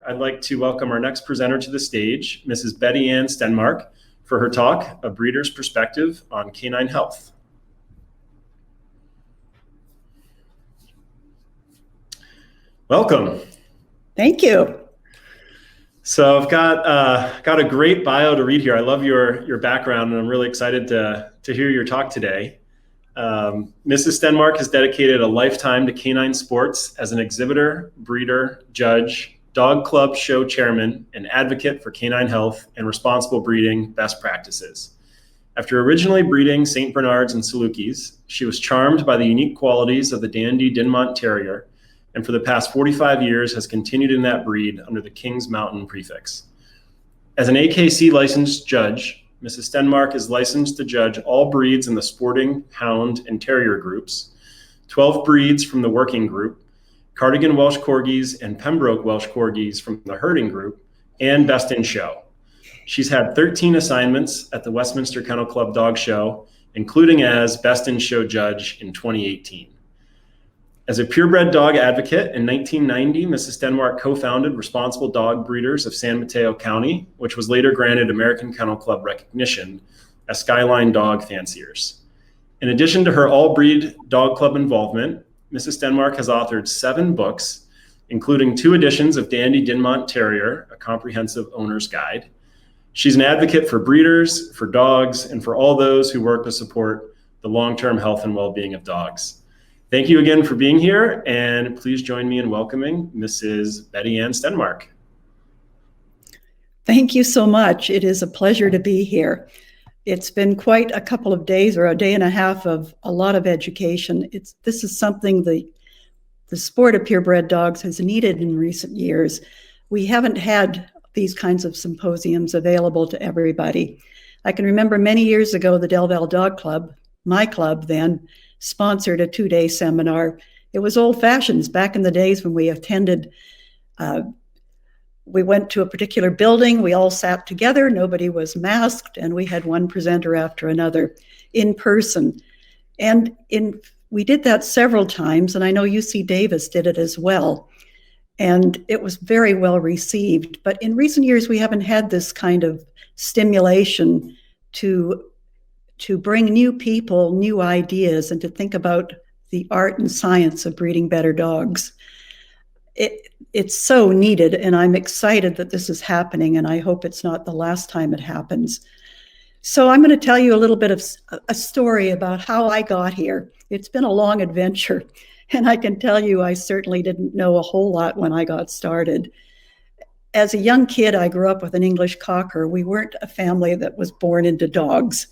I'd like to welcome our next presenter to the stage, Mrs. Betty Ann Stenmark, for her talk, A Breeder's Perspective on Canine Health. Welcome. Thank you. So I've got a great bio to read here. I love your background, and I'm really excited to hear your talk today. Mrs. Stenmark has dedicated a lifetime to canine sports as an exhibitor, breeder, judge, dog club show chairman, and advocate for canine health and responsible breeding best practices. After originally breeding St. Bernards and Salukis, she was charmed by the unique qualities of the Dandy Dinmont Terrier, and for the past 45 years has continued in that breed under the Kings Mountain prefix. As an AKC licensed judge, Mrs. Stenmark is licensed to judge all breeds in the sporting, hound, and terrier groups, 12 breeds from the working group, Cardigan Welsh Corgis and Pembroke Welsh Corgis from the herding group, and Best in Show. She's had 13 assignments at the Westminster Kennel Club Dog Show, including as Best in Show judge in 2018. As a purebred dog advocate, in 1990, Mrs. Stenmark co-founded Responsible Dog Breeders of San Mateo County, which was later granted American Kennel Club recognition as Skyline Dog Fanciers. In addition to her all-breed dog club involvement, Mrs. Stenmark has authored 7 books, including 2 editions of Dandy Dinmont Terrier, a comprehensive owner's guide. She's an advocate for breeders, for dogs, and for all those who work to support the long-term health and well-being of dogs. Thank you again for being here, and please join me in welcoming Mrs. Betty Ann Stenmark. Thank you so much. It is a pleasure to be here. It's been quite a couple of days or a day and a half of a lot of education. This is something the sport of purebred dogs has needed in recent years. We haven't had these kinds of symposiums available to everybody. I can remember many years ago, the Del Valle Dog Club, my club then, sponsored a 2-day seminar. It was old fashions back in the days when we attended. We went to a particular building, we all sat together, nobody was masked, and we had one presenter after another in person. And we did that several times, and I know UC Davis did it as well. And it was very well received. But in recent years, we haven't had this kind of stimulation to bring new people, new ideas, and to think about the art and science of breeding better dogs. It's so needed, and I'm excited that this is happening, and I hope it's not the last time it happens. So I'm going to tell you a little bit of a story about how I got here. It's been a long adventure, and I can tell you I certainly didn't know a whole lot when I got started. As a young kid, I grew up with an English Cocker. We weren't a family that was born into dogs.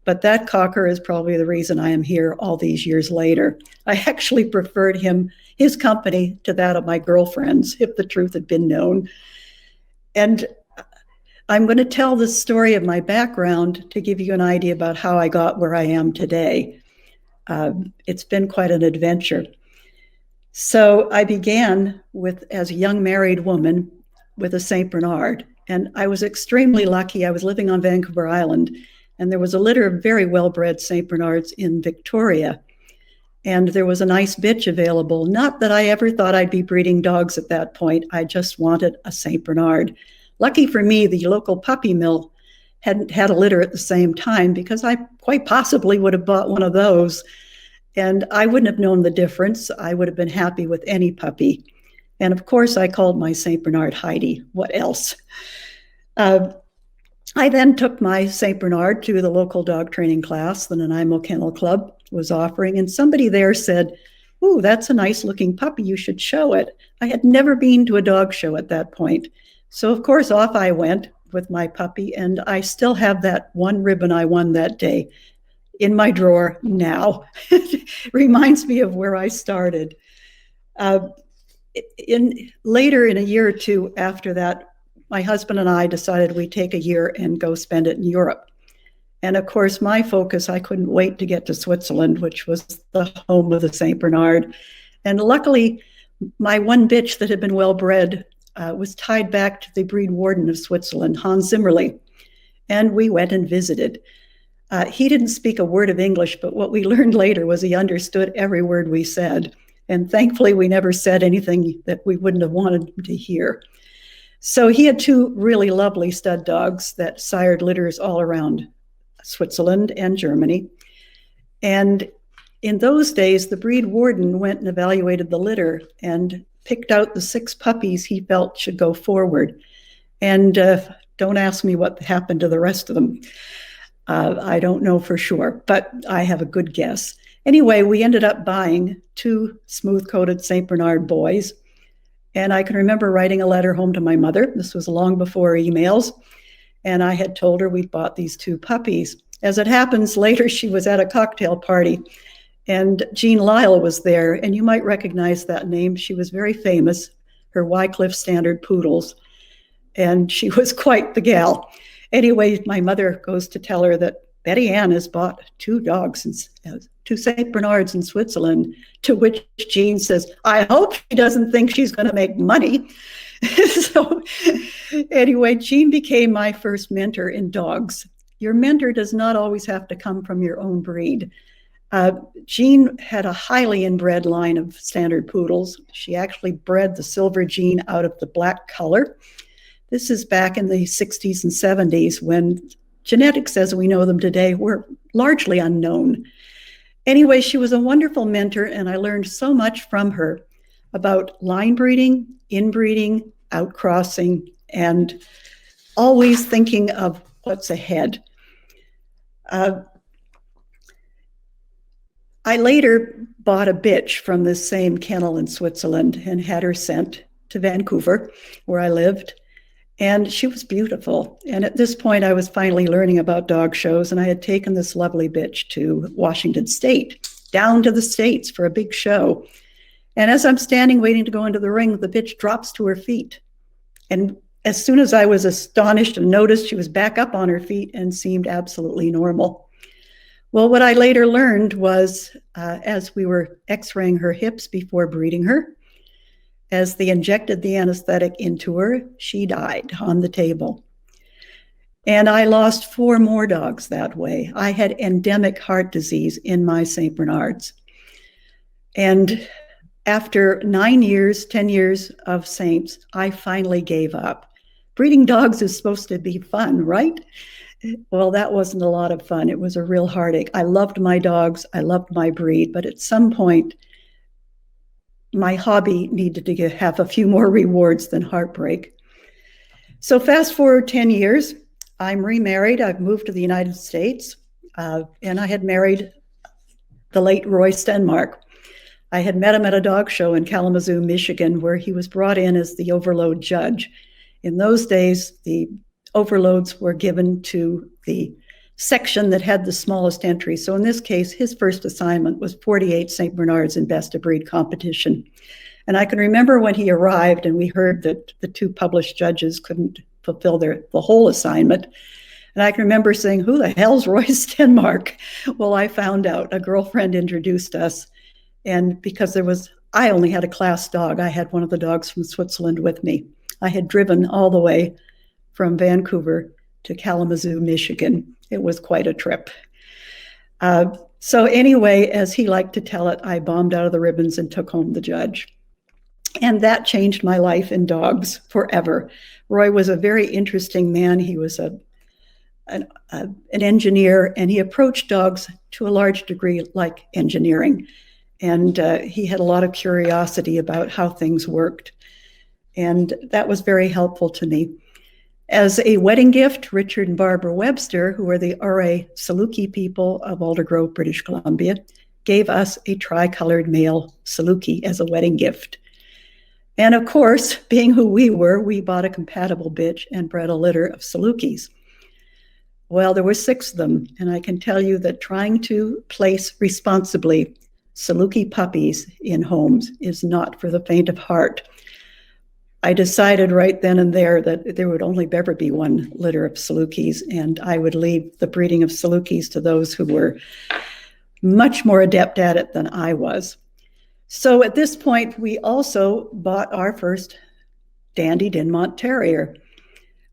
But that Cocker is probably the reason I am here all these years later. I actually preferred his company to that of my girlfriends, if the truth had been known. And I'm going to tell the story of my background to give you an idea about how I got where I am today. It's been quite an adventure. So I began as a young married woman with a St. Bernard. And I was extremely lucky. I was living on Vancouver Island, and there was a litter of very well-bred St. Bernards in Victoria. And there was a nice bitch available. Not that I ever thought I'd be breeding dogs at that point. I just wanted a St. Bernard. Lucky for me, the local puppy mill hadn't had a litter at the same time, because I quite possibly would have bought one of those. And I wouldn't have known the difference. I would have been happy with any puppy. And of course, I called my St. Bernard Heidi. What else? I then took my St. Bernard to the local dog training class that Nanaimo Kennel Club was offering, and somebody there said, "Ooh, that's a nice looking puppy, you should show it." I had never been to a dog show at that point. So of course off I went with my puppy, and I still have that one ribbon I won that day in my drawer now. It reminds me of where I started. Later in a year or two after that, my husband and I decided we'd take a year and go spend it in Europe. And of course, my focus, I couldn't wait to get to Switzerland, which was the home of the St. Bernard. And luckily, my one bitch that had been well-bred was tied back to the breed warden of Switzerland, Hans Zimmerli. And we went and visited. He didn't speak a word of English, but what we learned later was he understood every word we said. And thankfully, we never said anything that we wouldn't have wanted him to hear. So he had two really lovely stud dogs that sired litters all around Switzerland and Germany. And in those days, the breed warden went and evaluated the litter and picked out the 6 puppies he felt should go forward. And don't ask me what happened to the rest of them. I don't know for sure, but I have a good guess. Anyway, we ended up buying 2 smooth-coated St. Bernard boys. And I can remember writing a letter home to my mother. This was long before emails. And I had told her we'd bought these 2 puppies. As it happens, later she was at a cocktail party and Jean Lyle was there. And you might recognize that name. She was very famous, her Wycliffe Standard poodles. And she was quite the gal. Anyway, my mother goes to tell her that Betty Ann has bought 2 dogs, 2 St. Bernards in Switzerland, to which Jean says, I hope she doesn't think she's going to make money. So anyway, Jean became my first mentor in dogs. Your mentor does not always have to come from your own breed. Jean had a highly inbred line of standard poodles. She actually bred the silver gene out of the black color. This is back in the 60s and 70s when genetics as we know them today were largely unknown. Anyway, she was a wonderful mentor, and I learned so much from her about line breeding, inbreeding, outcrossing, and always thinking of what's ahead. I later bought a bitch from this same kennel in Switzerland and had her sent to Vancouver, where I lived. And she was beautiful. And at this point, I was finally learning about dog shows, and I had taken this lovely bitch to Washington State, down to the States for a big show. And as I'm standing waiting to go into the ring, the bitch drops to her feet. And as soon as I was astonished and noticed, she was back up on her feet and seemed absolutely normal. Well, what I later learned was, as we were x-raying her hips before breeding her, as they injected the anesthetic into her, she died on the table. And I lost 4 more dogs that way. I had endemic heart disease in my St. Bernards. And after 9 years, 10 years of Saints, I finally gave up. Breeding dogs is supposed to be fun, right? Well, that wasn't a lot of fun. It was a real heartache. I loved my dogs. I loved my breed. But at some point, my hobby needed to have a few more rewards than heartbreak. So fast forward 10 years, I'm remarried. I've moved to the United States, and I had married the late Roy Stenmark. I had met him at a dog show in Kalamazoo, Michigan, where he was brought in as the overload judge. In those days, the overloads were given to the section that had the smallest entry. So in this case, his first assignment was 48 St. Bernards in best of breed competition. And I can remember when he arrived and we heard that the 2 published judges couldn't fulfill the whole assignment. And I can remember saying, who the hell's Roy Stenmark? Well, I found out. A girlfriend introduced us. And because I only had a class dog. I had one of the dogs from Switzerland with me. I had driven all the way from Vancouver to Kalamazoo, Michigan. It was quite a trip. So anyway, as he liked to tell it, I bombed out of the ribbons and took home the judge. And that changed my life in dogs forever. Roy was a very interesting man. He was an engineer, and he approached dogs to a large degree like engineering. And he had a lot of curiosity about how things worked. And that was very helpful to me. As a wedding gift, Richard and Barbara Webster, who are the R.A. Saluki people of Aldergrove, British Columbia, gave us a tricolored male Saluki as a wedding gift. And of course, being who we were, we bought a compatible bitch and bred a litter of Salukis. Well, there were 6 of them, and I can tell you that trying to place responsibly Saluki puppies in homes is not for the faint of heart. I decided right then and there that there would only ever be 1 litter of Salukis, and I would leave the breeding of Salukis to those who were much more adept at it than I was. So at this point, we also bought our first Dandy Dinmont Terrier.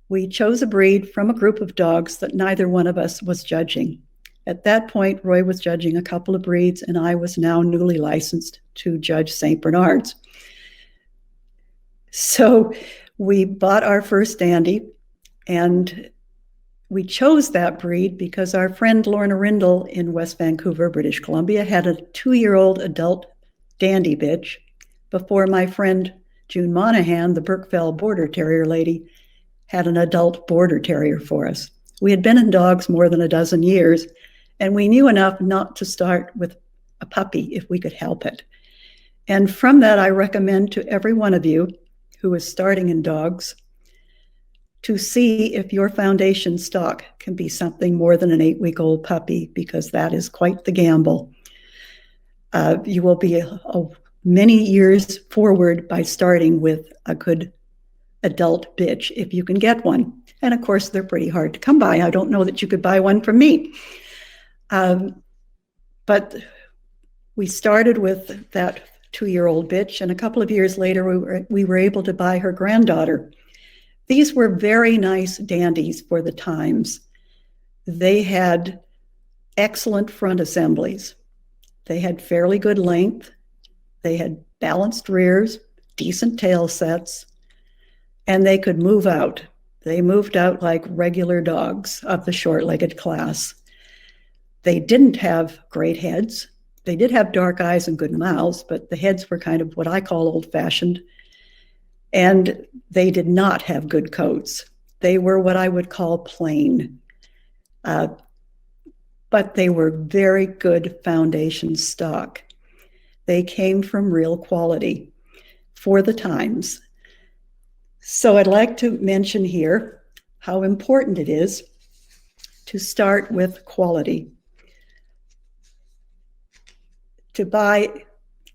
We chose a breed from a group of dogs that neither one of us was judging. At that point, Roy was judging a couple of breeds, and I was now newly licensed to judge St. Bernards. So we bought our first Dandy, and we chose that breed because our friend Lorna Rindle in West Vancouver, British Columbia, had a 2-year-old adult Dandy bitch before my friend June Monahan, the Burkeville Border Terrier lady, had an adult Border Terrier for us. We had been in dogs more than a dozen years, and we knew enough not to start with a puppy if we could help it. And from that, I recommend to every one of you who is starting in dogs to see if your foundation stock can be something more than an 8-week-old puppy, because that is quite the gamble. You will be many years forward by starting with a good adult bitch if you can get one. And of course, they're pretty hard to come by. I don't know that you could buy one from me. But we started with that 2-year-old bitch, and a couple of years later, we were able to buy her granddaughter. These were very nice dandies for the times. They had excellent front assemblies. They had fairly good length. They had balanced rears, decent tail sets, and they could move out. They moved out like regular dogs of the short-legged class. They didn't have great heads. They did have dark eyes and good mouths, but the heads were kind of what I call old-fashioned. And they did not have good coats. They were what I would call plain. But they were very good foundation stock. They came from real quality for the times. So I'd like to mention here how important it is to start with quality. To buy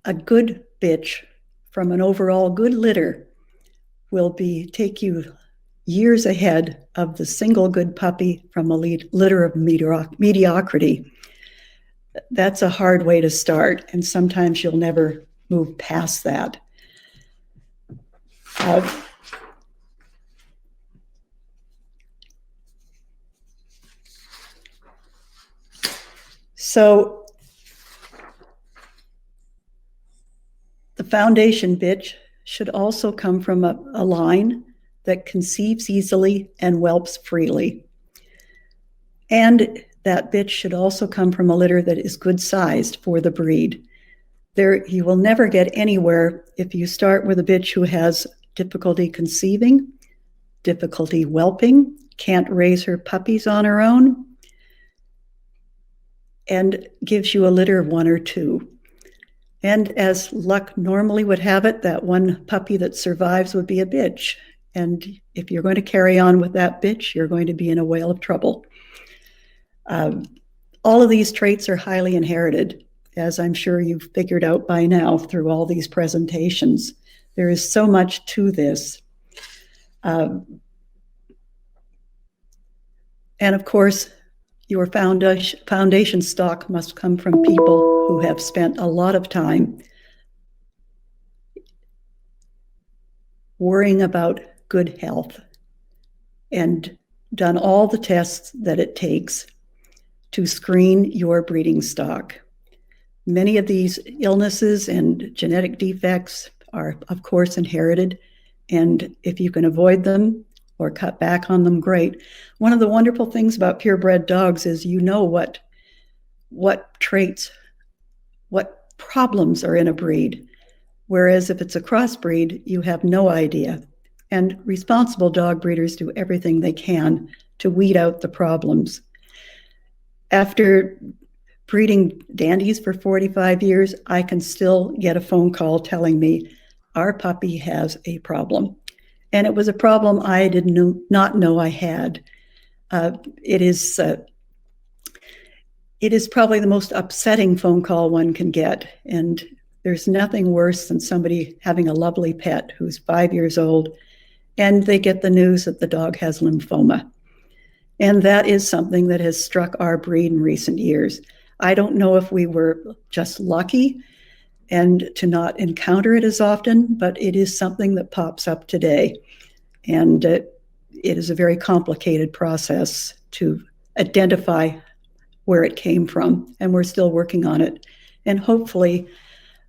a good bitch from an overall good litter will take you years ahead of the single good puppy from a litter of mediocrity. That's a hard way to start, and sometimes you'll never move past that. So the foundation bitch should also come from a line that conceives easily and whelps freely. And that bitch should also come from a litter that is good sized for the breed. You will never get anywhere if you start with a bitch who has difficulty conceiving, difficulty whelping, can't raise her puppies on her own, and gives you a litter of 1 or 2. And as luck normally would have it, that one puppy that survives would be a bitch. And if you're going to carry on with that bitch, you're going to be in a whale of trouble. All of these traits are highly inherited, as I'm sure you've figured out by now through all these presentations. There is so much to this. And of course, your foundation stock must come from people who have spent a lot of time worrying about good health and done all the tests that it takes to screen your breeding stock. Many of these illnesses and genetic defects are, of course, inherited, and if you can avoid them or cut back on them, great. One of the wonderful things about purebred dogs is you know what traits, what problems are in a breed. Whereas if it's a crossbreed, you have no idea. And responsible dog breeders do everything they can to weed out the problems. After breeding dandies for 45 years, I can still get a phone call telling me our puppy has a problem. And it was a problem I did not know I had. It is probably the most upsetting phone call one can get. And there's nothing worse than somebody having a lovely pet who's 5 years old and they get the news that the dog has lymphoma. And that is something that has struck our breed in recent years. I don't know if we were just lucky and to not encounter it as often, but it is something that pops up today. And it is a very complicated process to identify where it came from, and we're still working on it. And hopefully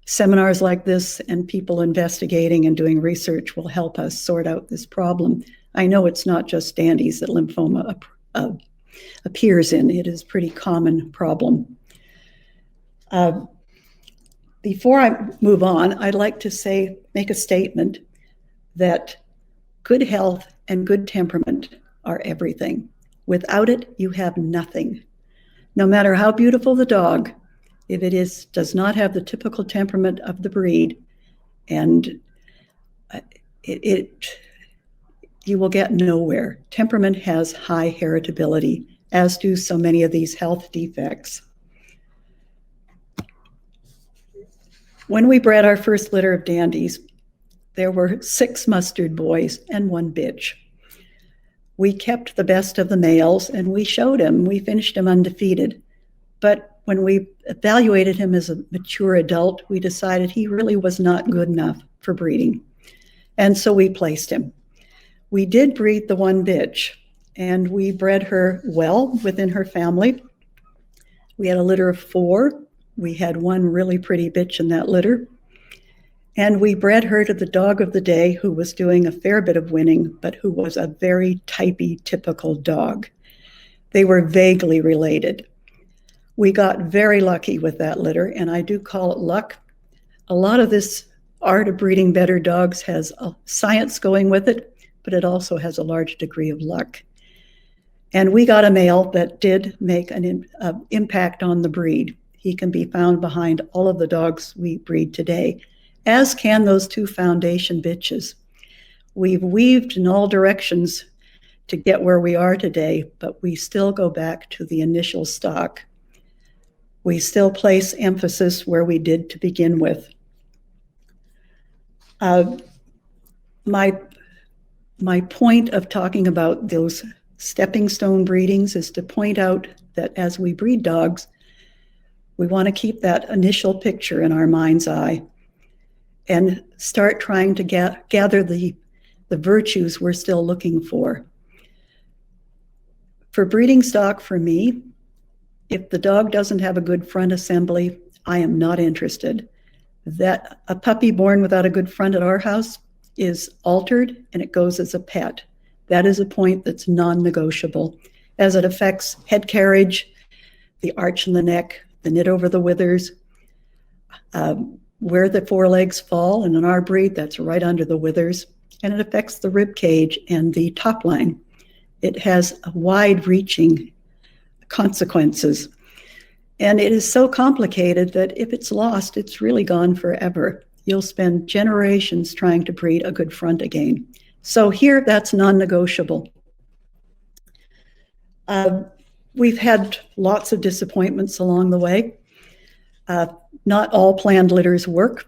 seminars like this and people investigating and doing research will help us sort out this problem. I know it's not just dandies that lymphoma appears in. It is a pretty common problem. Before I move on, I'd like to make a statement that good health and good temperament are everything. Without it, you have nothing. No matter how beautiful the dog, if it does not have the typical temperament of the breed, and you will get nowhere. Temperament has high heritability, as do so many of these health defects. When we bred our first litter of dandies, there were 6 mustard boys and 1 bitch. We kept the best of the males and we showed him. We finished him undefeated. But when we evaluated him as a mature adult, we decided he really was not good enough for breeding. And so we placed him. We did breed the 1 bitch, and we bred her well within her family. We had a litter of 4. We had 1 really pretty bitch in that litter. And we bred her to the dog of the day, who was doing a fair bit of winning, but who was a very typey, typical dog. They were vaguely related. We got very lucky with that litter, and I do call it luck. A lot of this art of breeding better dogs has a science going with it, but it also has a large degree of luck. And we got a male that did make an impact on the breed. He can be found behind all of the dogs we breed today, as can those 2 foundation bitches. We've weaved in all directions to get where we are today, but we still go back to the initial stock. We still place emphasis where we did to begin with. My point of talking about those stepping stone breedings is to point out that as we breed dogs, we want to keep that initial picture in our mind's eye and start trying to gather the virtues we're still looking for. For breeding stock, for me, if the dog doesn't have a good front assembly, I am not interested. That a puppy born without a good front at our house is altered and it goes as a pet. That is a point that's non-negotiable, as it affects head carriage, the arch in the neck, the knit over the withers, where the forelegs fall, and in our breed, that's right under the withers, and it affects the rib cage and the top line. It has wide-reaching consequences, and it is so complicated that if it's lost, it's really gone forever. You'll spend generations trying to breed a good front again. So here, that's non-negotiable. We've had lots of disappointments along the way. Not all planned litters work.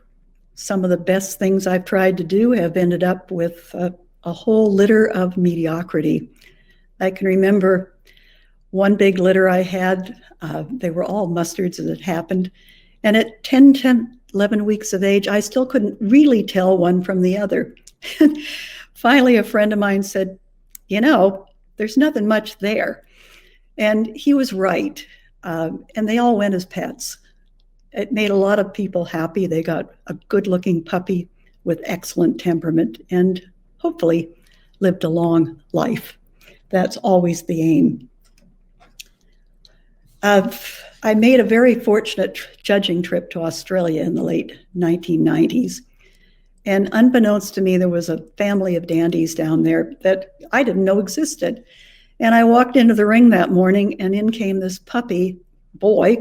Some of the best things I've tried to do have ended up with a whole litter of mediocrity. I can remember one big litter I had. They were all mustards as it happened. And at 10, 11 weeks of age, I still couldn't really tell one from the other. Finally, a friend of mine said, there's nothing much there. And he was right. And they all went as pets. It made a lot of people happy. They got a good-looking puppy with excellent temperament and hopefully lived a long life. That's always the aim. I made a very fortunate judging trip to Australia in the late 1990s. And unbeknownst to me, there was a family of dandies down there that I didn't know existed. And I walked into the ring that morning, and in came this puppy boy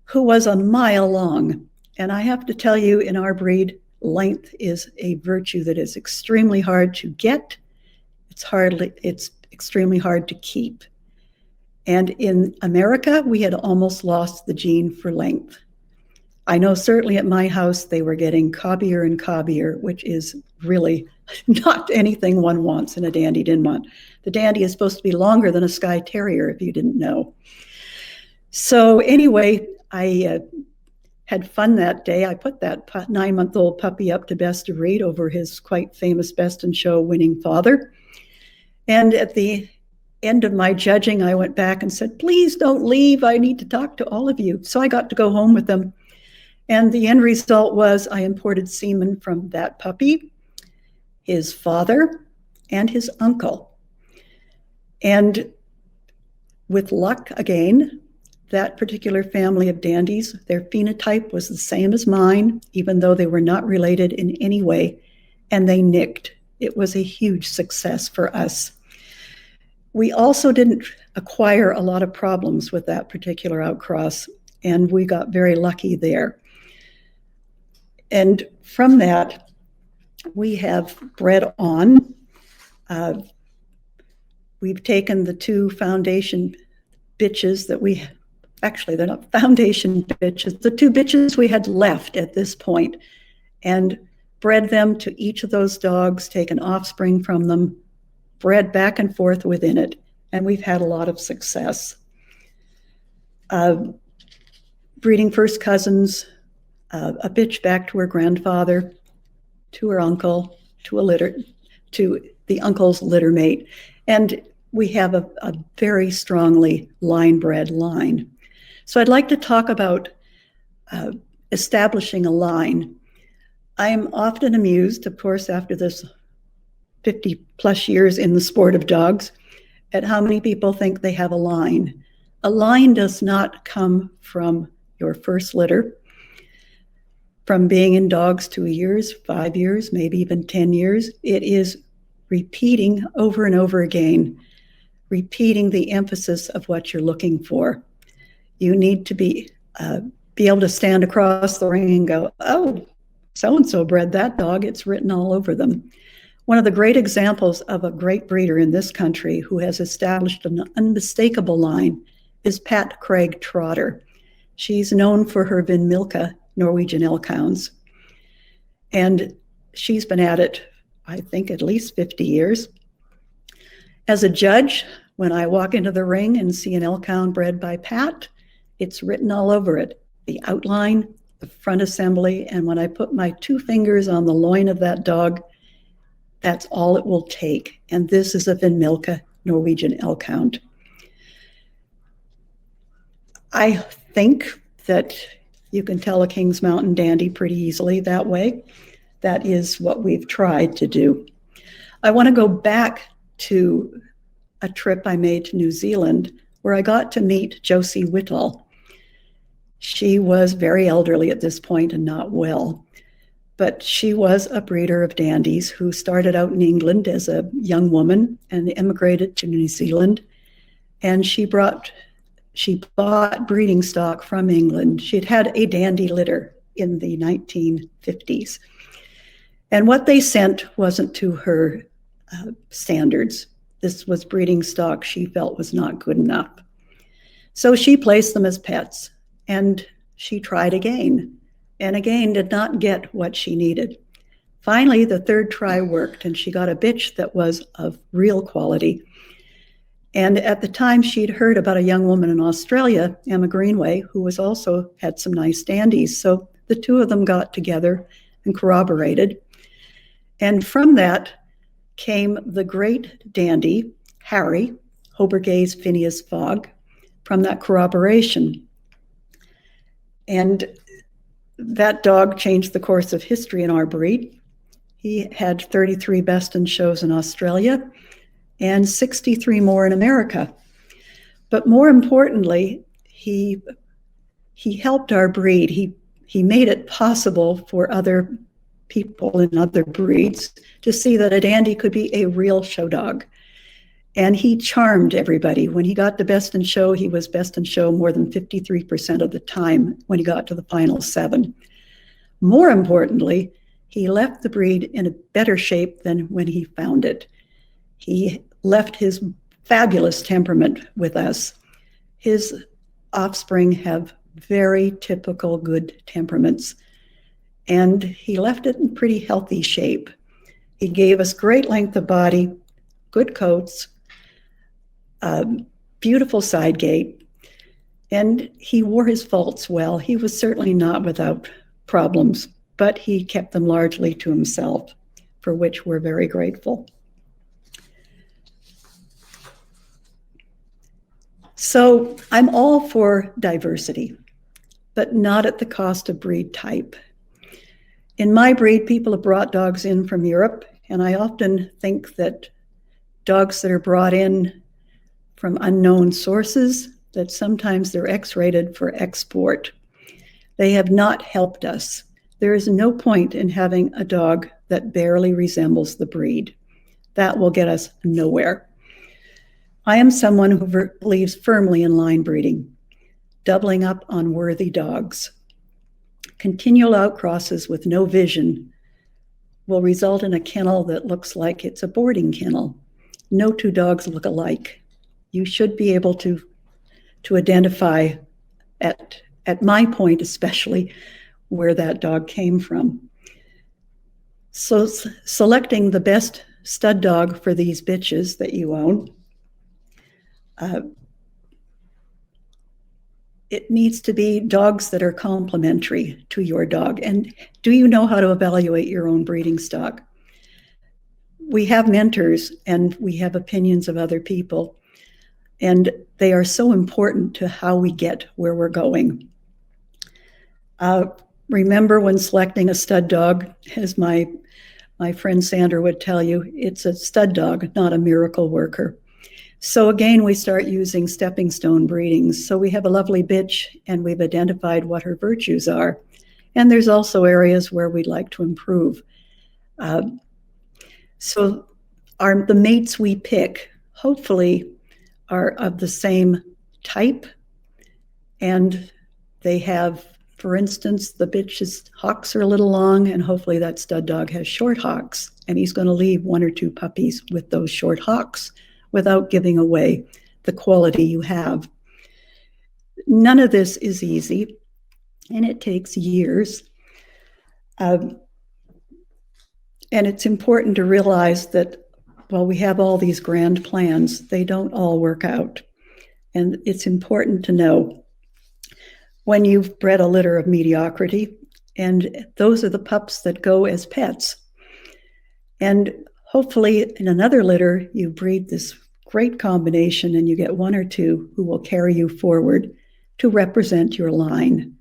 who was a mile long. And I have to tell you, in our breed, length is a virtue that is extremely hard to get. It's extremely hard to keep. And in America, we had almost lost the gene for length. I know certainly at my house, they were getting cobbier and cobbier, which is really not anything one wants in a dandy Dinmont. The dandy is supposed to be longer than a Skye Terrier, if you didn't know. So anyway, I had fun that day. I put that 9-month-old puppy up to best of breed over his quite famous Best in Show winning father. And at the end of my judging, I went back and said, please don't leave. I need to talk to all of you. So I got to go home with them. And the end result was I imported semen from that puppy, his father, and his uncle. And with luck, again, that particular family of dandies, their phenotype was the same as mine, even though they were not related in any way, and they nicked. It was a huge success for us. We also didn't acquire a lot of problems with that particular outcross, and we got very lucky there. And from that, we have bred on. We've taken the two foundation bitches that we, actually they're not foundation bitches, the two bitches we had left at this point, and bred them to each of those dogs, taken offspring from them, bred back and forth within it, and we've had a lot of success. Breeding first cousins, a bitch back to her grandfather, to her uncle, to the uncle's litter mate, and we have a very strongly line-bred line. So I'd like to talk about establishing a line. I am often amused, of course, after this 50 plus years in the sport of dogs, at how many people think they have a line. A line does not come from your first litter, from being in dogs 2 years, 5 years, maybe even 10 years. It is repeating over and over again, repeating the emphasis of what you're looking for. You need to be able to stand across the ring and go, oh, so-and-so bred that dog, it's written all over them. One of the great examples of a great breeder in this country who has established an unmistakable line is Pat Craig Trotter. She's known for her Vinmilka Norwegian elk hounds. And she's been at it, I think, at least 50 years. As a judge, when I walk into the ring and see an elk hound bred by Pat, it's written all over it, the outline, the front assembly, and when I put my 2 fingers on the loin of that dog, that's all it will take. And this is a Vinmilka Norwegian elk hound. I think that you can tell a Kings Mountain dandy pretty easily that way. That is what we've tried to do. I want to go back to a trip I made to New Zealand where I got to meet Josie Whitall. She was very elderly at this point and not well, but she was a breeder of dandies who started out in England as a young woman and immigrated to New Zealand. And she bought breeding stock from England. She'd had a dandy litter in the 1950s. And what they sent wasn't to her standards. This was breeding stock she felt was not good enough. So she placed them as pets, and she tried again, and again did not get what she needed. Finally, the third try worked, and she got a bitch that was of real quality. And at the time, she'd heard about a young woman in Australia, Emma Greenway, who was also had some nice dandies. So the two of them got together and corroborated. And from that came the great dandy, Harry, Hobergaze Phineas Fogg, from that corroboration. And that dog changed the course of history in our breed. He had 33 best in shows in Australia and 63 more in America. But more importantly, he helped our breed. He made it possible for other people in other breeds to see that a dandy could be a real show dog. And he charmed everybody. When he got to best in show, he was best in show more than 53% of the time when he got to the final 7. More importantly, he left the breed in a better shape than when he found it. He left his fabulous temperament with us. His offspring have very typical good temperaments, and he left it in pretty healthy shape. He gave us great length of body, good coats, beautiful side gait, and he wore his faults well. He was certainly not without problems, but he kept them largely to himself, for which we're very grateful. So I'm all for diversity. but not at the cost of breed type. In my breed, people have brought dogs in from Europe, and I often think that dogs that are brought in from unknown sources, that sometimes they're X-rated for export. They have not helped us. There is no point in having a dog that barely resembles the breed. That will get us nowhere. I am someone who believes firmly in line breeding, doubling up on worthy dogs. Continual outcrosses with no vision will result in a kennel that looks like it's a boarding kennel. No two dogs look alike. You should be able to identify, at my point especially, where that dog came from. So selecting the best stud dog for these bitches that you own, it needs to be dogs that are complementary to your dog. And do you know how to evaluate your own breeding stock? We have mentors and we have opinions of other people, and they are so important to how we get where we're going. Remember, when selecting a stud dog, as my friend Sandra would tell you, it's a stud dog, not a miracle worker. So again, we start using stepping stone breedings. So we have a lovely bitch and we've identified what her virtues are. And there's also areas where we'd like to improve. So the mates we pick, hopefully, are of the same type. And they have, for instance, the bitch's hocks are a little long, and hopefully that stud dog has short hocks. And he's going to leave one or two puppies with those short hocks without giving away the quality you have. None of this is easy, and it takes years. And it's important to realize that while we have all these grand plans, they don't all work out. And it's important to know when you've bred a litter of mediocrity, and those are the pups that go as pets. And hopefully in another litter, you breed this great combination and you get one or two who will carry you forward to represent your line.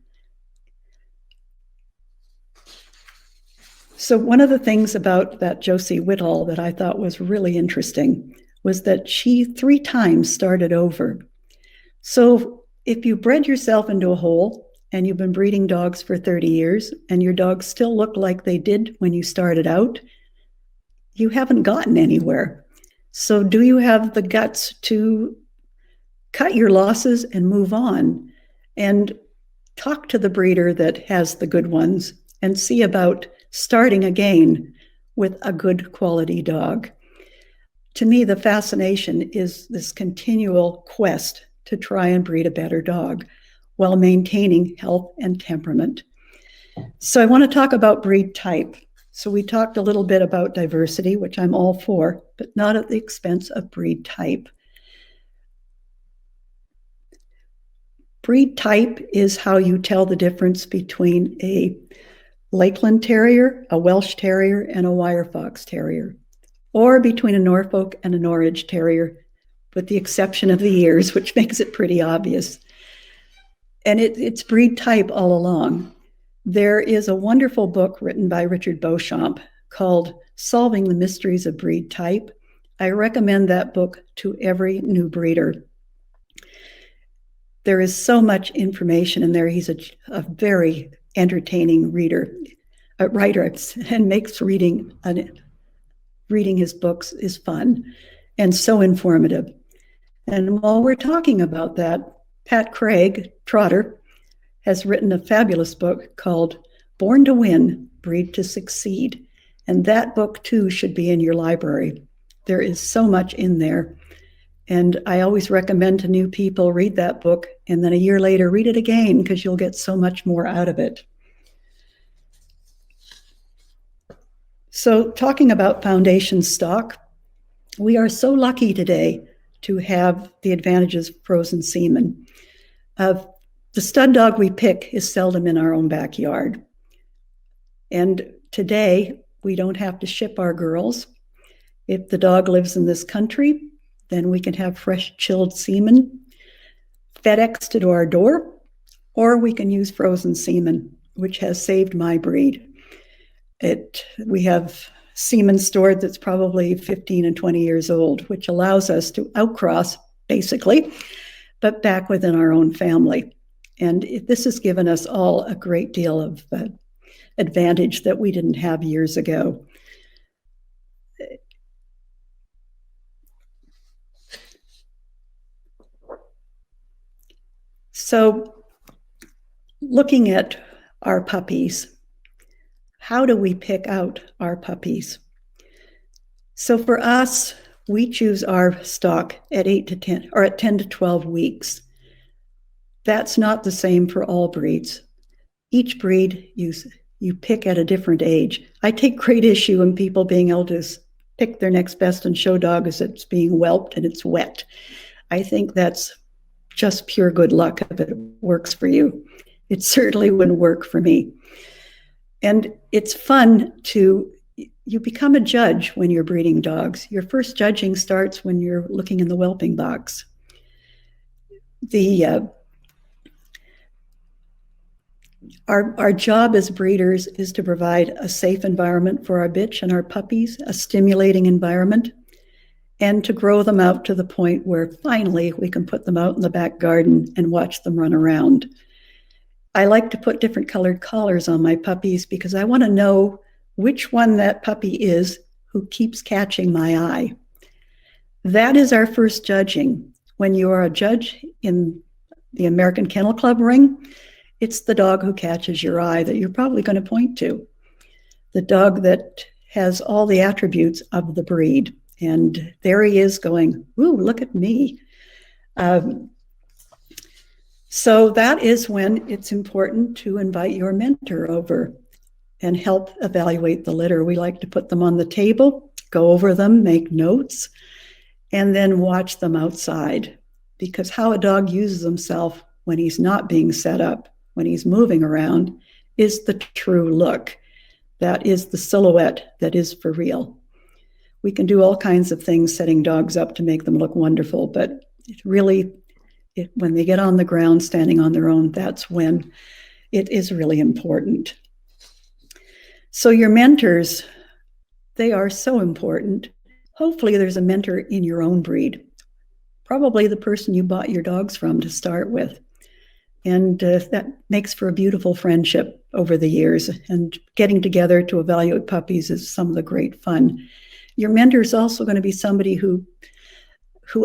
So one of the things about that Josie Whittall that I thought was really interesting was that she 3 times started over. So if you bred yourself into a hole and you've been breeding dogs for 30 years and your dogs still look like they did when you started out, you haven't gotten anywhere. So do you have the guts to cut your losses and move on and talk to the breeder that has the good ones and see about starting again with a good quality dog? To me, the fascination is this continual quest to try and breed a better dog while maintaining health and temperament. So I want to talk about breed type. So we talked a little bit about diversity, which I'm all for, but not at the expense of breed type. Breed type is how you tell the difference between a Lakeland Terrier, a Welsh Terrier, and a Wire Fox Terrier, or between a Norfolk and a Norwich Terrier, with the exception of the ears, which makes it pretty obvious. And it's breed type all along. There is a wonderful book written by Richard Beauchamp called Solving the Mysteries of Breed Type. I recommend that book to every new breeder. There is so much information in there. He's a very entertaining writer, and makes reading his books is fun and so informative. And while we're talking about that, Pat Craig, Trotter, has written a fabulous book called Born to Win, Breed to Succeed. And that book, too, should be in your library. There is so much in there. And I always recommend to new people, read that book, and then a year later, read it again, because you'll get so much more out of it. So talking about foundation stock, we are so lucky today to have the advantages of frozen semen. The stud dog we pick is seldom in our own backyard. And today, we don't have to ship our girls. If the dog lives in this country, then we can have fresh chilled semen FedExed to our door, or we can use frozen semen, which has saved my breed. We have semen stored that's probably 15 and 20 years old, which allows us to outcross, basically, but back within our own family. And this has given us all a great deal of advantage that we didn't have years ago. So, looking at our puppies, how do we pick out our puppies? So for us, we choose our stock at 8 to 10 or at 10 to 12 weeks. That's not the same for all breeds. Each breed you pick at a different age. I take great issue in people being able to pick their next best and show dog as it's being whelped and it's wet. I think that's just pure good luck if it works for you. It certainly wouldn't work for me. And it's fun you become a judge when you're breeding dogs. Your first judging starts when you're looking in the whelping box. Our job as breeders is to provide a safe environment for our bitch and our puppies, a stimulating environment, and to grow them out to the point where finally we can put them out in the back garden and watch them run around. I like to put different colored collars on my puppies because I want to know which one that puppy is who keeps catching my eye. That is our first judging. When you are a judge in the American Kennel Club ring, it's the dog who catches your eye that you're probably going to point to. The dog that has all the attributes of the breed. And there he is going, ooh, look at me. So that is when it's important to invite your mentor over and help evaluate the litter. We like to put them on the table, go over them, make notes, and then watch them outside. Because how a dog uses himself when he's not being set up, when he's moving around, is the true look. That is the silhouette that is for real. We can do all kinds of things setting dogs up to make them look wonderful, but when they get on the ground standing on their own, that's when it is really important. So your mentors, they are so important. Hopefully there's a mentor in your own breed, probably the person you bought your dogs from to start with. And that makes for a beautiful friendship over the years. And getting together to evaluate puppies is some of the great fun. Your mentor is also going to be somebody who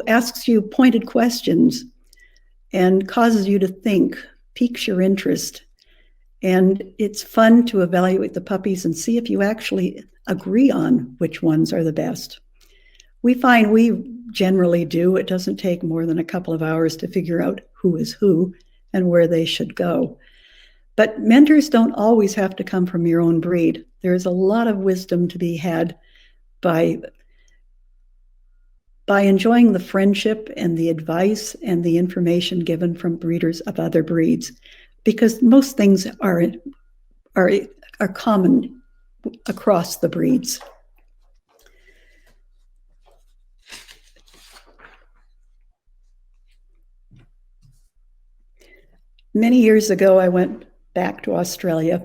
asks you pointed questions and causes you to think, piques your interest. And it's fun to evaluate the puppies and see if you actually agree on which ones are the best. We find we generally do. It doesn't take more than a couple of hours to figure out who is who and where they should go. But mentors don't always have to come from your own breed. There's a lot of wisdom to be had by enjoying the friendship and the advice and the information given from breeders of other breeds, because most things are common across the breeds. Many years ago, I went back to Australia,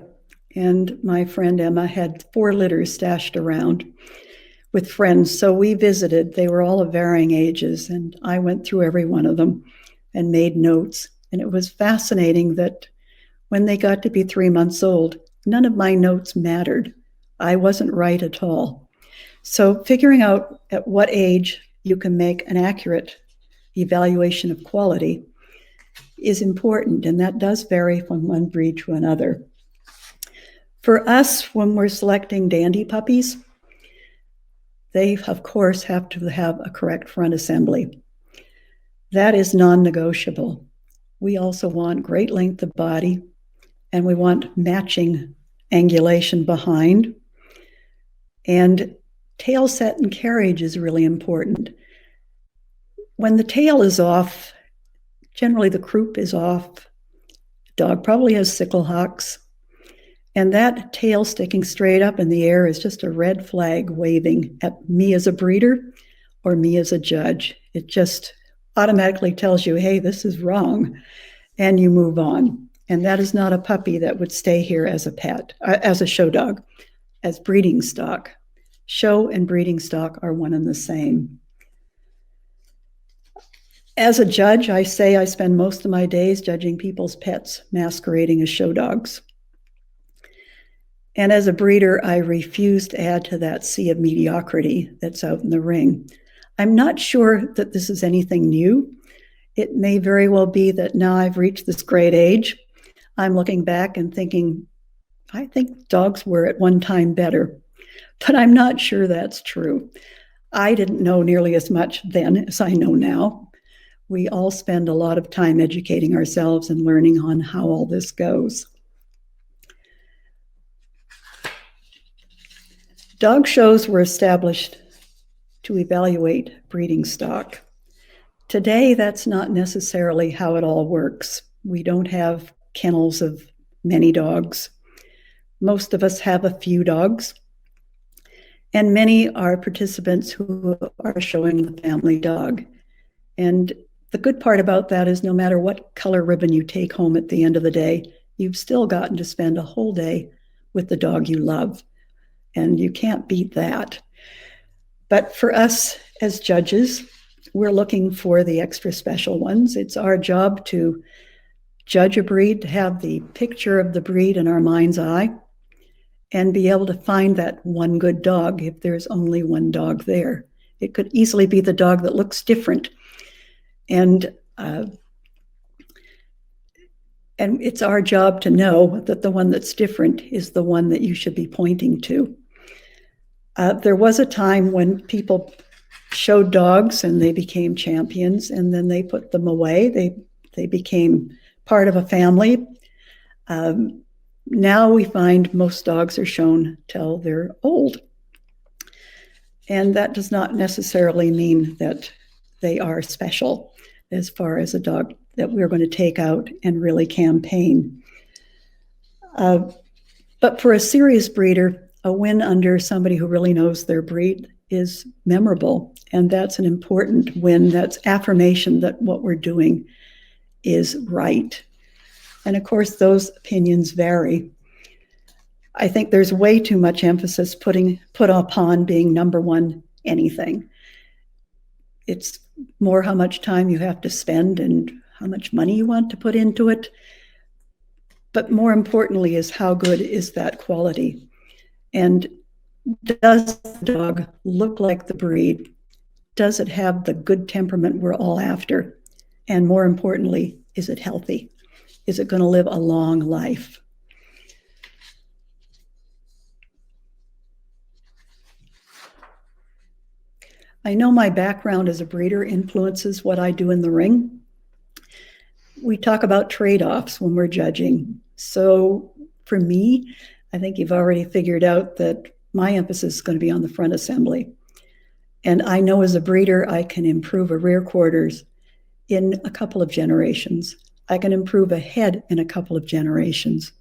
and my friend Emma had 4 litters stashed around with friends. So we visited. They were all of varying ages, and I went through every one of them and made notes. And it was fascinating that when they got to be 3 months old, none of my notes mattered. I wasn't right at all. So figuring out at what age you can make an accurate evaluation of quality is important, and that does vary from one breed to another. For us, when we're selecting dandy puppies, they, of course, have to have a correct front assembly. That is non-negotiable. We also want great length of body, and we want matching angulation behind. And tail set and carriage is really important. When the tail is off, generally the croup is off. Dog probably has sickle hocks. And that tail sticking straight up in the air is just a red flag waving at me as a breeder or me as a judge. It just automatically tells you, hey, this is wrong, and you move on. And that is not a puppy that would stay here as a pet, as a show dog, as breeding stock. Show and breeding stock are one and the same. As a judge, I say I spend most of my days judging people's pets masquerading as show dogs. And as a breeder, I refuse to add to that sea of mediocrity that's out in the ring. I'm not sure that this is anything new. It may very well be that now I've reached this great age, I'm looking back and thinking, I think dogs were at one time better, but I'm not sure that's true. I didn't know nearly as much then as I know now. We all spend a lot of time educating ourselves and learning on how all this goes. Dog shows were established to evaluate breeding stock. Today, that's not necessarily how it all works. We don't have kennels of many dogs. Most of us have a few dogs, and many are participants who are showing the family dog. And the good part about that is no matter what color ribbon you take home at the end of the day, you've still gotten to spend a whole day with the dog you love. And you can't beat that. But for us as judges, we're looking for the extra special ones. It's our job to judge a breed, to have the picture of the breed in our mind's eye, and be able to find that one good dog if there's only one dog there. It could easily be the dog that looks different. And it's our job to know that the one that's different is the one that you should be pointing to. There was a time when people showed dogs and they became champions, and then they put them away. They became part of a family. Now we find most dogs are shown till they're old. And that does not necessarily mean that they are special as far as a dog that we're going to take out and really campaign. But for a serious breeder, a win under somebody who really knows their breed is memorable. And that's an important win. That's affirmation that what we're doing is right. And of course, those opinions vary. I think there's way too much emphasis put upon being number one anything. It's more how much time you have to spend and how much money you want to put into it. But more importantly is how good is that quality? And does the dog look like the breed? Does it have the good temperament we're all after? And more importantly, is it healthy? Is it going to live a long life? I know my background as a breeder influences what I do in the ring. We talk about trade-offs when we're judging. So for me, I think you've already figured out that my emphasis is going to be on the front assembly. And I know as a breeder, I can improve a rear quarters in a couple of generations. I can improve a head in a couple of generations.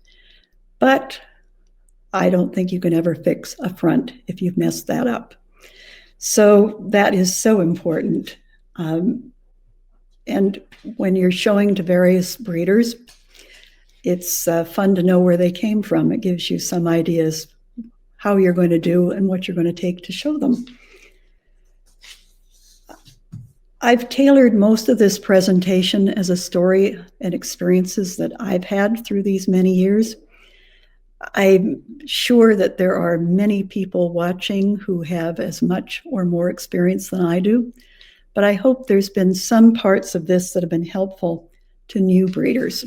But I don't think you can ever fix a front if you've messed that up. So that is so important. And when you're showing to various breeders, it's fun to know where they came from. It gives you some ideas how you're going to do and what you're going to take to show them. I've tailored most of this presentation as a story and experiences that I've had through these many years. I'm sure that there are many people watching who have as much or more experience than I do, but I hope there's been some parts of this that have been helpful to new breeders.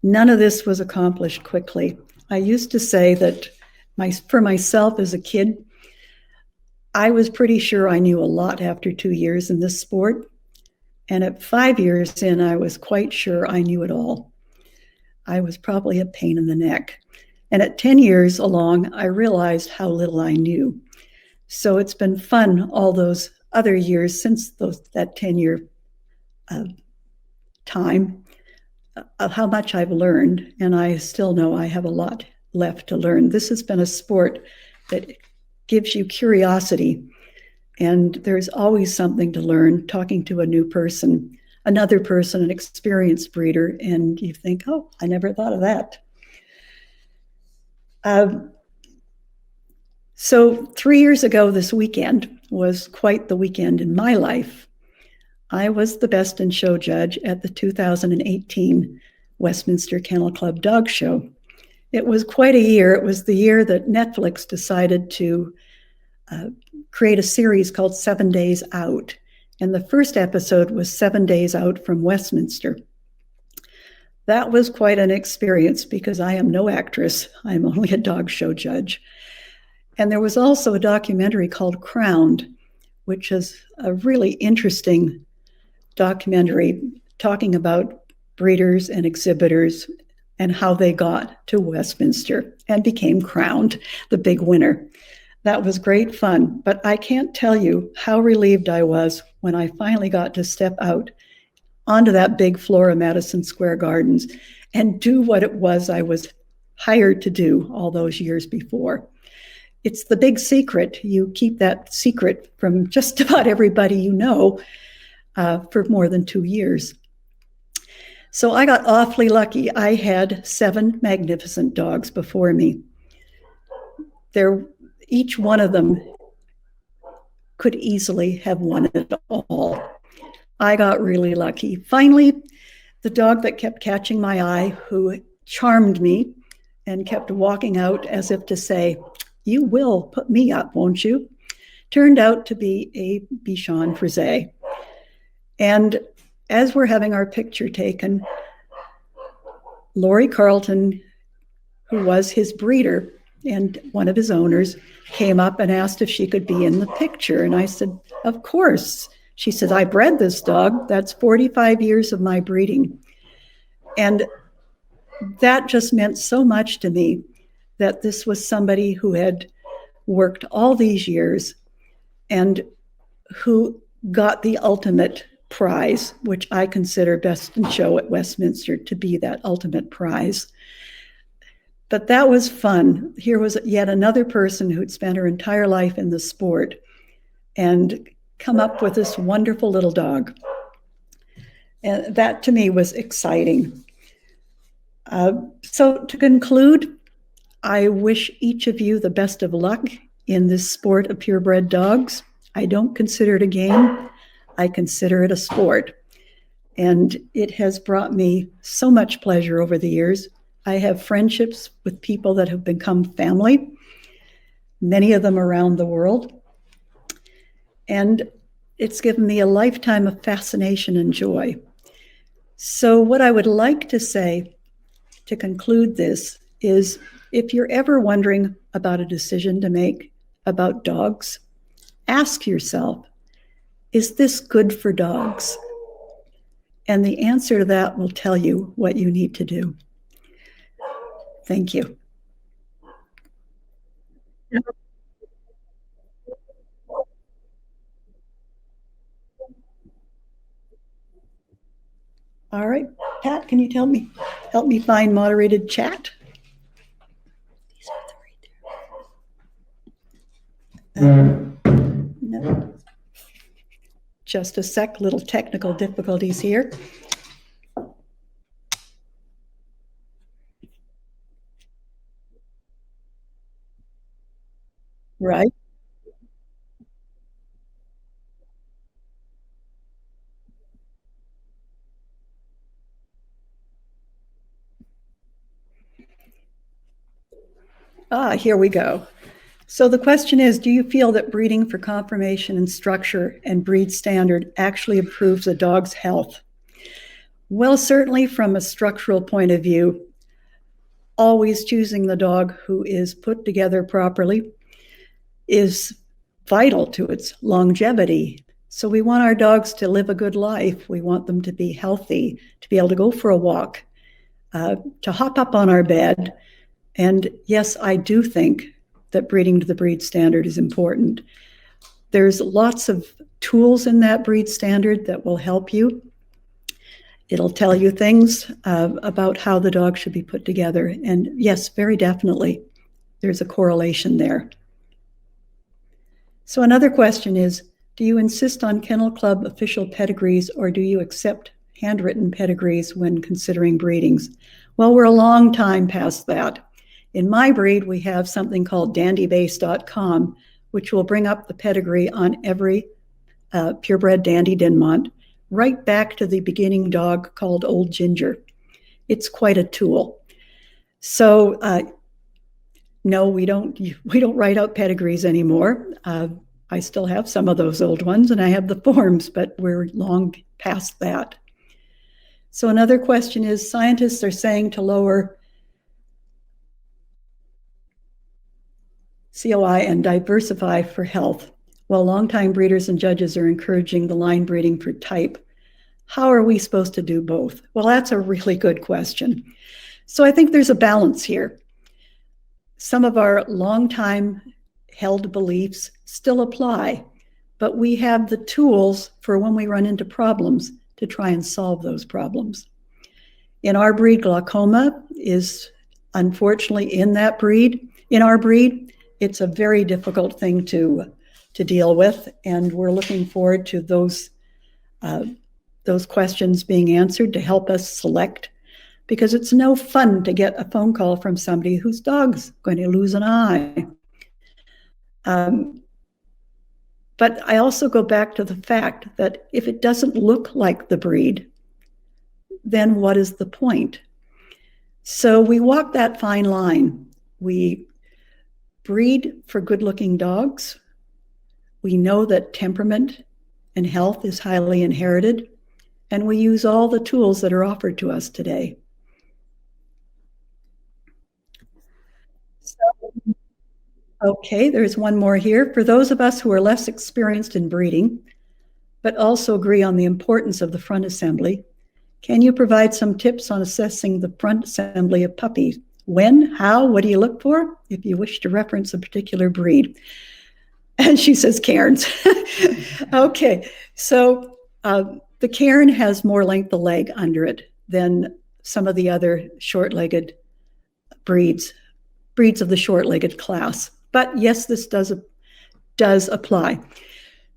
None of this was accomplished quickly. I used to say that for myself as a kid, I was pretty sure I knew a lot after 2 years in this sport. And at 5 years in, I was quite sure I knew it all. I was probably a pain in the neck. And at 10 years along, I realized how little I knew. So it's been fun all those other years since that 10-year time of how much I've learned. And I still know I have a lot left to learn. This has been a sport that gives you curiosity. And there's always something to learn talking to a new person. another person, an experienced breeder, and you think, oh, I never thought of that. So 3 years ago this weekend was quite the weekend in my life. I was the Best in Show judge at the 2018 Westminster Kennel Club Dog Show. It was quite a year. It was the year that Netflix decided to create a series called 7 Days Out. And the first episode was 7 Days Out from Westminster. That was quite an experience because I am no actress. I'm only a dog show judge. And there was also a documentary called Crowned, which is a really interesting documentary talking about breeders and exhibitors and how they got to Westminster and became crowned the big winner. That was great fun, but I can't tell you how relieved I was when I finally got to step out onto that big floor of Madison Square Gardens and do what it was I was hired to do all those years before. It's the big secret. You keep that secret from just about everybody you know for more than 2 years. So I got awfully lucky. I had 7 magnificent dogs before me. Each one of them could easily have won it all. I got really lucky. Finally, the dog that kept catching my eye, who charmed me and kept walking out as if to say, "You will put me up, won't you?" turned out to be a Bichon Frise. And as we're having our picture taken, Lori Carlton, who was his breeder and one of his owners, came up and asked if she could be in the picture. And I said, of course. She said, I bred this dog. That's 45 years of my breeding. And that just meant so much to me that this was somebody who had worked all these years and who got the ultimate prize, which I consider Best in Show at Westminster to be that ultimate prize. But that was fun. Here was yet another person who'd spent her entire life in the sport and come up with this wonderful little dog. And that to me was exciting. So to conclude, I wish each of you the best of luck in this sport of purebred dogs. I don't consider it a game. I consider it a sport. And it has brought me so much pleasure over the years. I have friendships with people that have become family, many of them around the world. And it's given me a lifetime of fascination and joy. So what I would like to say to conclude this is, if you're ever wondering about a decision to make about dogs, ask yourself, is this good for dogs? And the answer to that will tell you what you need to do. Thank you. All right, Pat, can you help me find moderated chat? No. Just a sec, little technical difficulties here. Right. Here we go. So the question is, do you feel that breeding for conformation and structure and breed standard actually improves a dog's health? Well, certainly from a structural point of view, always choosing the dog who is put together properly is vital to its longevity. So we want our dogs to live a good life. We want them to be healthy, to be able to go for a walk, to hop up on our bed. And yes, I do think that breeding to the breed standard is important. There's lots of tools in that breed standard that will help you. It'll tell you things about how the dog should be put together. And yes, very definitely, there's a correlation there. So another question is, Do you insist on Kennel Club official pedigrees, or do you accept handwritten pedigrees when considering breedings? Well, we're a long time past that. In my breed, we have something called dandybase.com, which will bring up the pedigree on every purebred Dandy Dinmont, right back to the beginning dog called Old Ginger. It's quite a tool. So no, we don't write out pedigrees anymore. I still have some of those old ones, and I have the forms, but we're long past that. So another question is, scientists are saying to lower COI and diversify for health, while longtime breeders and judges are encouraging the line breeding for type. How are we supposed to do both? Well, that's a really good question. So I think there's a balance here. Some of our longtime held beliefs still apply, but we have the tools for when we run into problems to try and solve those problems. In our breed, glaucoma is unfortunately in our breed, it's a very difficult thing to deal with, and we're looking forward to those questions being answered to help us select, because it's no fun to get a phone call from somebody whose dog's going to lose an eye. But I also go back to the fact that if it doesn't look like the breed, then what is the point? So we walk that fine line. We breed for good-looking dogs. We know that temperament and health is highly inherited, and we use all the tools that are offered to us today. Okay, there's one more here. For those of us who are less experienced in breeding, but also agree on the importance of the front assembly, can you provide some tips on assessing the front assembly of puppies? When, how, what do you look for if you wish to reference a particular breed? And she says Cairns. Okay, so the Cairn has more length of leg under it than some of the other short-legged breeds of the short-legged class. But yes, this does apply.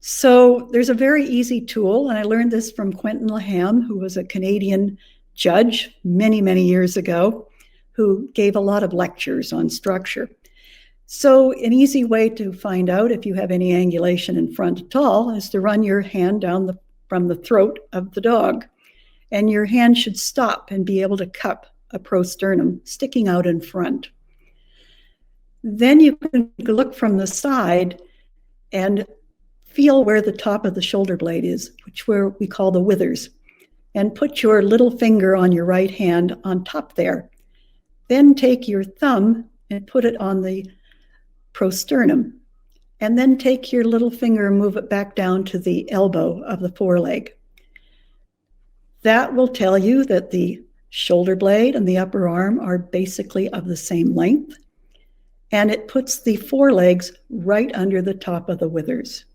So there's a very easy tool, and I learned this from Quentin Laham, who was a Canadian judge many, many years ago, who gave a lot of lectures on structure. So an easy way to find out if you have any angulation in front at all is to run your hand down from the throat of the dog, and your hand should stop and be able to cup a prosternum sticking out in front. Then you can look from the side and feel where the top of the shoulder blade is, which we call the withers, and put your little finger on your right hand on top there. Then take your thumb and put it on the prosternum, and then take your little finger and move it back down to the elbow of the foreleg. That will tell you that the shoulder blade and the upper arm are basically of the same length, and it puts the forelegs right under the top of the withers.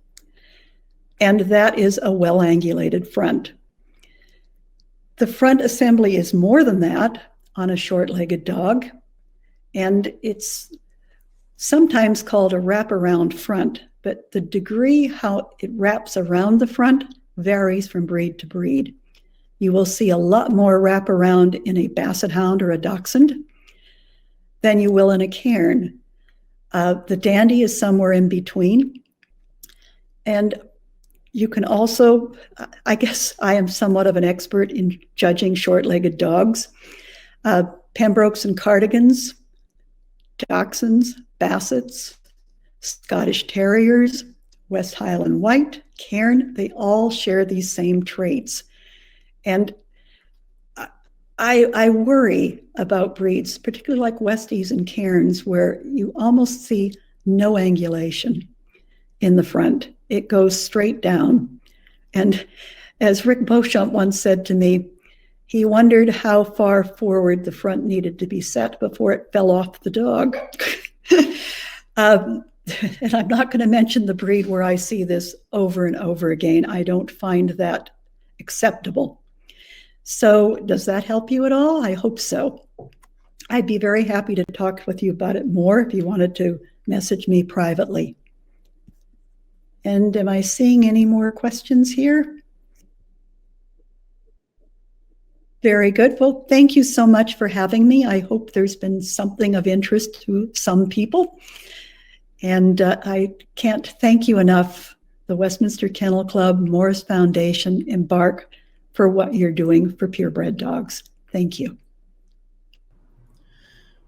And that is a well-angulated front. The front assembly is more than that on a short-legged dog, and it's sometimes called a wraparound front, but the degree how it wraps around the front varies from breed to breed. You will see a lot more wraparound in a Basset Hound or a Dachshund than you will in a Cairn. The Dandy is somewhere in between. And you can also, I guess I am somewhat of an expert in judging short-legged dogs. Pembrokes and Cardigans, Dachshunds, Bassets, Scottish Terriers, West Highland White, Cairn, they all share these same traits. And I worry about breeds, particularly like Westies and Cairns, where you almost see no angulation in the front. It goes straight down. And as Rick Beauchamp once said to me, he wondered how far forward the front needed to be set before it fell off the dog. And I'm not going to mention the breed where I see this over and over again. I don't find that acceptable. So does that help you at all? I hope so. I'd be very happy to talk with you about it more if you wanted to message me privately. And am I seeing any more questions here? Very good. Well, thank you so much for having me. I hope there's been something of interest to some people. And I can't thank you enough, the Westminster Kennel Club, Morris Foundation, Embark, for what you're doing for purebred dogs. Thank you.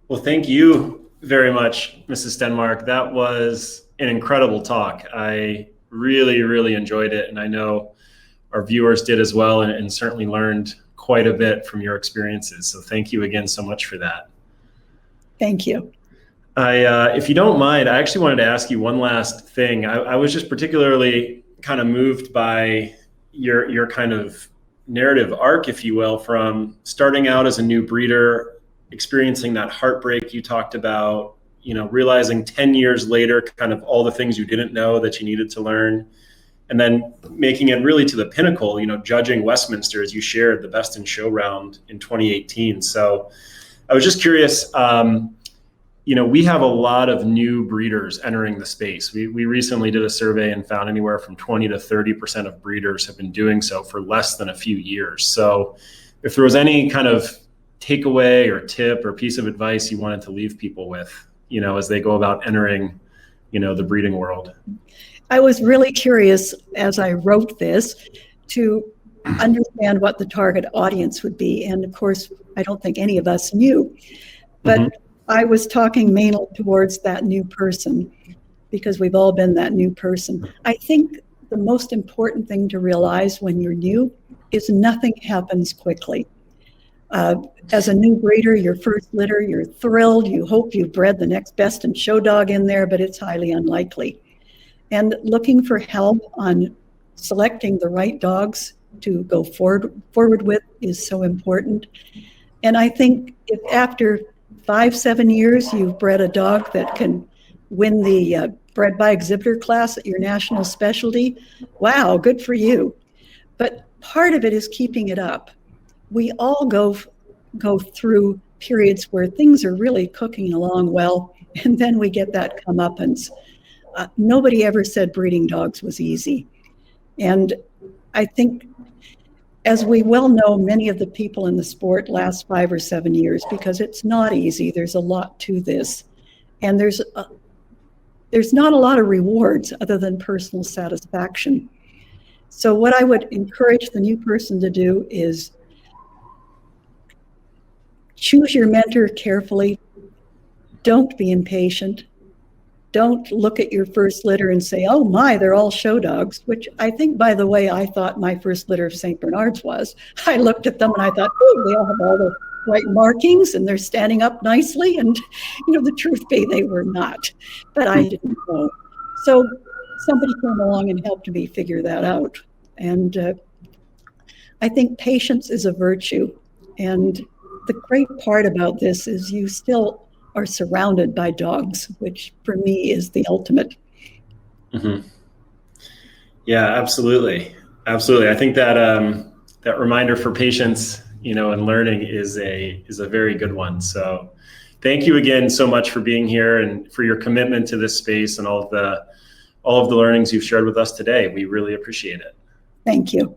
Well, thank you very much, Mrs. Stenmark. That was an incredible talk. I really, really enjoyed it. And I know our viewers did as well, and certainly learned quite a bit from your experiences. So thank you again so much for that. Thank you. If you don't mind, I actually wanted to ask you one last thing. I was just particularly kind of moved by your kind of narrative arc, if you will, from starting out as a new breeder, experiencing that heartbreak you talked about, realizing 10 years later, kind of all the things you didn't know that you needed to learn, and then making it really to the pinnacle, judging Westminster, as you shared, the Best in Show round in 2018. So I was just curious, we have a lot of new breeders entering the space. We recently did a survey and found anywhere from 20 to 30% of breeders have been doing so for less than a few years. So if there was any kind of takeaway or tip or piece of advice you wanted to leave people with, as they go about entering, the breeding world. I was really curious as I wrote this to understand what the target audience would be. And of course, I don't think any of us knew, but I was talking mainly towards that new person, because we've all been that new person. I think the most important thing to realize when you're new is nothing happens quickly. As a new breeder, your first litter, you're thrilled, you hope you've bred the next Best in Show dog in there, but it's highly unlikely. And looking for help on selecting the right dogs to go forward with is so important. And I think if after 5-7 years you've bred a dog that can win the bred by exhibitor class at your national specialty, wow, good for you. But part of it is keeping it up. We all go through periods where things are really cooking along well, and then we get that comeuppance. Nobody ever said breeding dogs was easy. And I think, as we well know, many of the people in the sport last 5 or 7 years because it's not easy. There's a lot to this. And there's not a lot of rewards other than personal satisfaction. So what I would encourage the new person to do is choose your mentor carefully. Don't be impatient. Don't look at your first litter and say, oh my, they're all show dogs, which I think, by the way, I thought my first litter of St. Bernards was. I looked at them and I thought, oh, they all have all the right markings and they're standing up nicely. And, the truth be, they were not, but I didn't know. So somebody came along and helped me figure that out. And I think patience is a virtue. And the great part about this is you still are surrounded by dogs, which for me is the ultimate. Mm-hmm. Yeah, absolutely. Absolutely. I think that that reminder for patience, and learning is a very good one. So thank you again so much for being here and for your commitment to this space and all of the learnings you've shared with us today. We really appreciate it. Thank you.